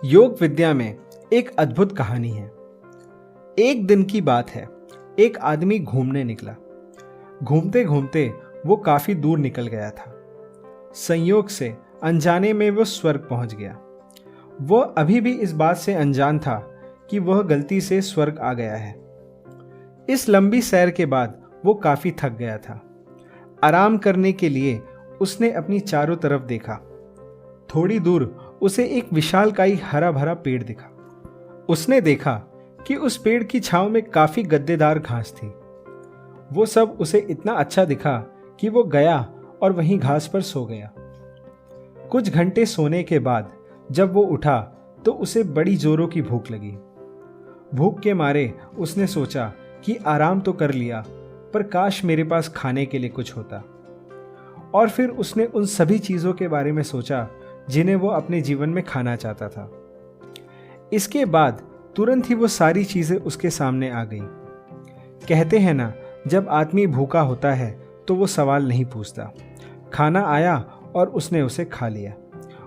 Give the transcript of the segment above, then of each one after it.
योग विद्या में एक अद्भुत कहानी है। एक दिन की बात है, एक आदमी घूमने निकला। घूमते घूमते वो काफी दूर निकल गया था। संयोग से अनजाने में वो स्वर्ग पहुंच गया। वो अभी भी इस बात से अनजान था कि वह गलती से स्वर्ग आ गया है। इस लंबी सैर के बाद वो काफी थक गया था। आराम करने के लिए उसने अपनी चारों तरफ देखा। थोड़ी दूर उसे एक विशालकाय हरा भरा पेड़ दिखा। उसने देखा कि उस पेड़ की छांव में काफी गद्देदार घास थी। वो सब उसे इतना अच्छा दिखा कि वो गया और वहीं घास पर सो गया। कुछ घंटे सोने के बाद जब वो उठा तो उसे बड़ी जोरों की भूख लगी। भूख के मारे उसने सोचा कि आराम तो कर लिया, पर काश मेरे पास खाने के लिए कुछ होता। और फिर उसने उन सभी चीजों के बारे में सोचा जिन्हें वो अपने जीवन में खाना चाहता था। इसके बाद तुरंत ही वो सारी चीजें उसके सामने आ गईं। कहते हैं ना, जब आदमी भूखा होता है तो वो सवाल नहीं पूछता। खाना आया और उसने उसे खा लिया।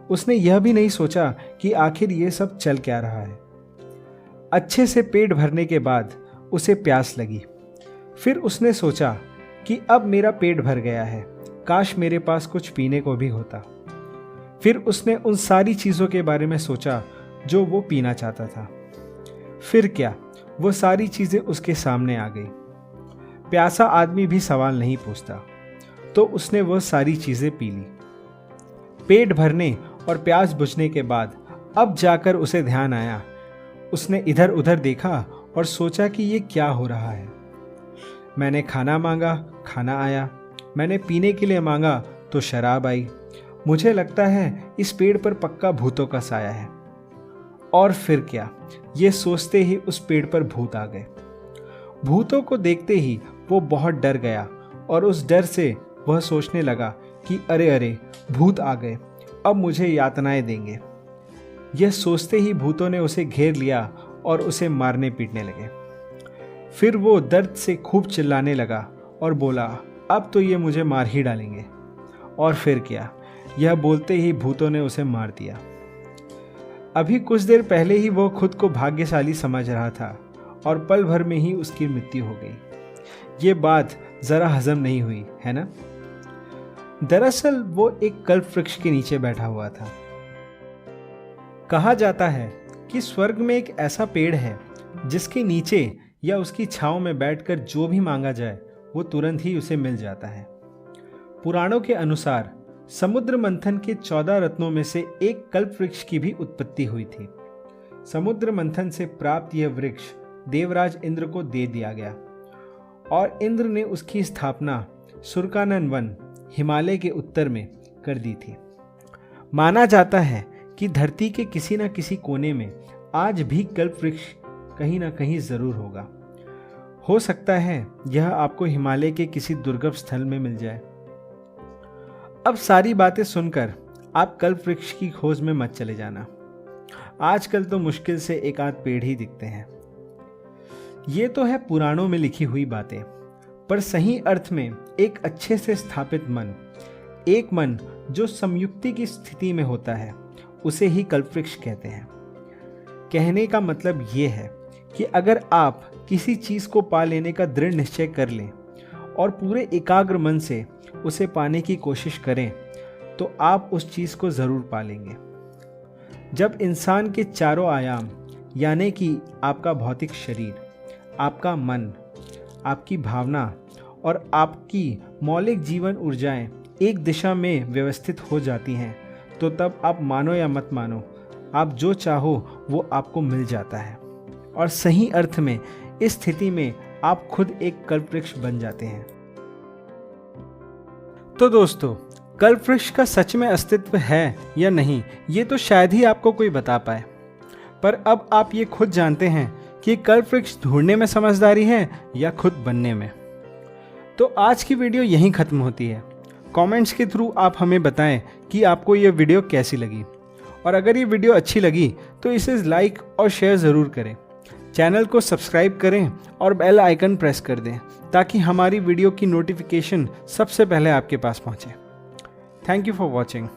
उसने यह भी नहीं सोचा कि आखिर ये सब चल क्या रहा है। अच्छे से पेट भरने के बाद उसे प्यास लगी। फिर उसने सोचा कि अब मेरा पेट भर गया है, काश मेरे पास कुछ पीने को भी होता। फिर उसने उन सारी चीज़ों के बारे में सोचा जो वो पीना चाहता था। फिर क्या, वो सारी चीज़ें उसके सामने आ गई। प्यासा आदमी भी सवाल नहीं पूछता, तो उसने वह सारी चीज़ें पी ली। पेट भरने और प्यास बुझने के बाद अब जाकर उसे ध्यान आया। उसने इधर उधर देखा और सोचा कि ये क्या हो रहा है। मैंने खाना मांगा, खाना आया। मैंने पीने के लिए मांगा तो शराब आई। मुझे लगता है इस पेड़ पर पक्का भूतों का साया है। और फिर क्या, ये सोचते ही उस पेड़ पर भूत आ गए। भूतों को देखते ही वो बहुत डर गया और उस डर से वह सोचने लगा कि अरे अरे, भूत आ गए, अब मुझे यातनाएं देंगे। यह सोचते ही भूतों ने उसे घेर लिया और उसे मारने पीटने लगे। फिर वो दर्द से खूब चिल्लाने लगा और बोला, अब तो ये मुझे मार ही डालेंगे। और फिर क्या, यह बोलते ही भूतों ने उसे मार दिया। अभी कुछ देर पहले ही वो खुद को भाग्यशाली समझ रहा था और पल भर में ही उसकी मृत्यु हो गई। ये बात जरा हजम नहीं हुई, है ना? दरअसल वो एक कल्प वृक्ष के नीचे बैठा हुआ था। कहा जाता है कि स्वर्ग में एक ऐसा पेड़ है जिसके नीचे या उसकी छांव में बैठकर जो भी मांगा जाए वो तुरंत ही उसे मिल जाता है। पुराणों के अनुसार समुद्र मंथन के 14 रत्नों में से एक कल्प वृक्ष की भी उत्पत्ति हुई थी। समुद्र मंथन से प्राप्त यह वृक्ष देवराज इंद्र को दे दिया गया और इंद्र ने उसकी स्थापना सुरकानन वन, हिमालय के उत्तर में कर दी थी। माना जाता है कि धरती के किसी न किसी कोने में आज भी कल्प वृक्ष कहीं ना कहीं जरूर होगा। हो सकता है यह आपको हिमालय के किसी दुर्गम स्थल में मिल जाए। अब सारी बातें सुनकर आप कल्प वृक्ष की खोज में मत चले जाना। आजकल तो मुश्किल से एक आध पेड़ ही दिखते हैं। ये तो है पुराणों में लिखी हुई बातें, पर सही अर्थ में एक अच्छे से स्थापित मन, एक मन जो संयुक्ति की स्थिति में होता है, उसे ही कल्प वृक्ष कहते हैं। कहने का मतलब ये है कि अगर आप किसी चीज को पा लेने का दृढ़ निश्चय कर लें और पूरे एकाग्र मन से उसे पाने की कोशिश करें तो आप उस चीज को जरूर पा लेंगे। जब इंसान के चारों आयाम यानी कि आपका भौतिक शरीर, आपका मन, आपकी भावना और आपकी मौलिक जीवन ऊर्जाएं एक दिशा में व्यवस्थित हो जाती हैं, तो तब आप मानो या मत मानो, आप जो चाहो वो आपको मिल जाता है। और सही अर्थ में इस स्थिति में आप खुद एक कल्प वृक्ष बन जाते हैं। तो दोस्तों, कल्प वृक्ष का सच में अस्तित्व है या नहीं, ये तो शायद ही आपको कोई बता पाए। पर अब आप ये खुद जानते हैं कि कल्प वृक्ष ढूंढने में समझदारी है या खुद बनने में। तो आज की वीडियो यहीं खत्म होती है। कमेंट्स के थ्रू आप हमें बताएं कि आपको ये वीडियो कैसी लगी, और अगर ये वीडियो अच्छी लगी तो इसे लाइक और शेयर ज़रूर करें। चैनल को सब्सक्राइब करें और बेल आइकन प्रेस कर दें ताकि हमारी वीडियो की नोटिफिकेशन सबसे पहले आपके पास पहुंचे। Thank you for watching.